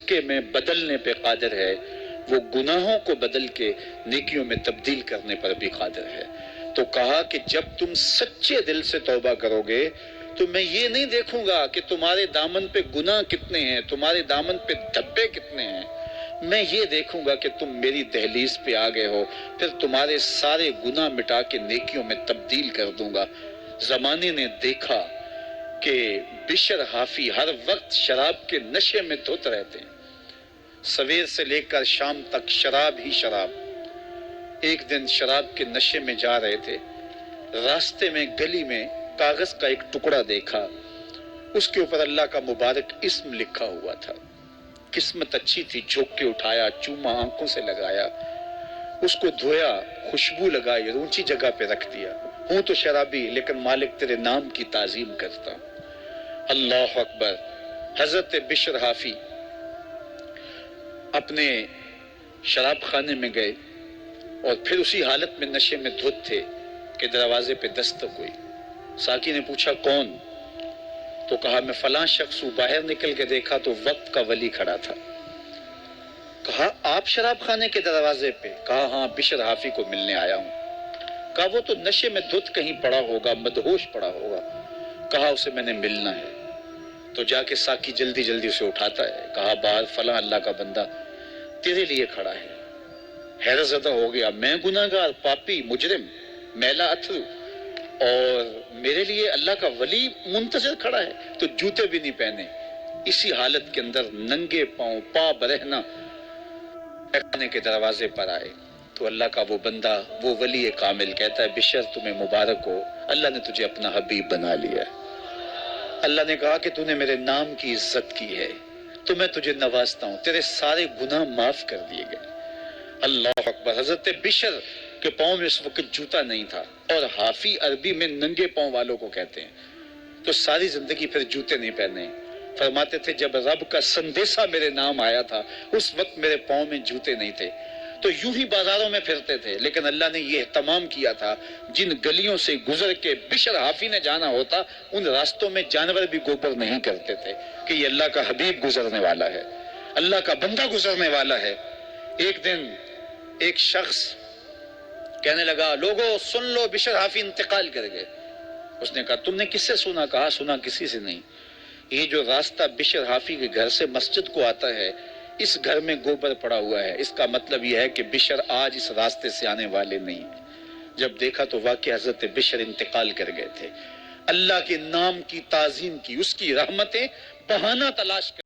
جھٹکے میں بدلنے پہ قادر ہے، وہ گناہوں کو بدل کے نیکیوں میں تبدیل کرنے پر بھی قادر ہے۔ تو کہا کہ جب تم سچے دل سے توبہ کرو گے تو میں یہ نہیں دیکھوں گا کہ تمہارے دامن پہ گناہ کتنے ہیں، تمہارے دامن پہ دھبے کتنے ہیں، میں یہ دیکھوں گا کہ تم میری دہلیز پہ آ گئے ہو، پھر تمہارے سارے گناہ مٹا کے نیکیوں میں تبدیل کر دوں گا۔ زمانے نے دیکھا کہ بشر حافی ہر وقت شراب کے نشے میں دھت رہتے ہیں، سویر سے لے کر شام تک شراب ہی شراب۔ ایک دن شراب کے نشے میں جا رہے تھے، راستے میں گلی میں کاغذ کا ایک ٹکڑا دیکھا، اس کے اوپر اللہ کا مبارک اسم لکھا ہوا تھا۔ قسمت اچھی تھی، جھوک کے اٹھایا، چوما، آنکھوں سے لگایا، اس کو دھویا، خوشبو لگائی، اونچی جگہ پہ رکھ دیا۔ ہوں تو شرابی لیکن مالک تیرے نام کی تعظیم کرتا ہوں۔ اللہ اکبر۔ حضرت بشر حافی اپنے شراب خانے میں گئے اور پھر اسی حالت میں نشے میں دھت تھے کہ دروازے پہ دستک ہوئی۔ ساقی نے پوچھا کون؟ تو کہا میں فلاں شخص ہوں۔ باہر نکل کے دیکھا تو وقت کا ولی کھڑا تھا۔ کہا آپ شراب خانے کے دروازے پہ؟ کہا ہاں، بشر حافی کو ملنے آیا ہوں۔ کہا وہ تو نشے میں دھت کہیں پڑا ہوگا، مدہوش پڑا ہوگا۔ کہا اسے میں نے ملنا ہے۔ تو جا کے ساقی جلدی جلدی اسے اٹھاتا ہے۔ کہا باہر فلاں اللہ کا بندہ تیرے لیے کھڑا ہے۔ حیرت زدہ ہو گیا، میں گناہگار، پاپی، مجرم، میلا اتھرو، اور میرے لیے اللہ کا ولی منتظر کھڑا ہے؟ تو جوتے بھی نہیں پہنے، اسی حالت کے اندر ننگے پاؤں، پا برہنہ خانے کے دروازے پر آئے۔ تو اللہ کا وہ بندہ، وہ ولی کامل کہتا ہے بشر تمہیں مبارک ہو، اللہ نے تجھے اپنا حبیب بنا لیا ہے۔ اللہ نے کہا کہ تو نے میرے نام کی عزت کی ہے تو میں تجھے نوازتا ہوں، تیرے سارے گناہ معاف کر دیے گئے۔ اللہ اکبر۔ حضرت بشر کے پاؤں میں اس وقت جوتا نہیں تھا، اور حافی عربی میں ننگے پاؤں والوں کو کہتے ہیں، تو ساری زندگی پھر جوتے نہیں پہنے۔ فرماتے تھے جب رب کا سندیسہ میرے نام آیا تھا اس وقت میرے پاؤں میں جوتے نہیں تھے، تو یوں ہی بازاروں میں پھرتے تھے، لیکن اللہ نے یہ اہتمام کیا تھا جن گلیوں سے گزر کے بشر حافی نے جانا ہوتا ان راستوں میں جانور بھی گوبر نہیں کرتے تھے کہ یہ اللہ کا حبیب گزرنے والا ہے، اللہ کا بندہ گزرنے والا ہے۔ ایک دن ایک شخص کہنے لگا لوگو سن لو، بشر حافی انتقال کر گئے۔ اس نے کہا تم نے کس سے سنا؟ کہا سنا کسی سے نہیں، یہ جو راستہ بشر حافی کے گھر سے مسجد کو آتا ہے اس گھر میں گوبر پڑا ہوا ہے، اس کا مطلب یہ ہے کہ بشر آج اس راستے سے آنے والے نہیں۔ جب دیکھا تو واقعی حضرت بشر انتقال کر گئے تھے۔ اللہ کے نام کی تعظیم کی، اس کی رحمتیں بہانہ تلاش کر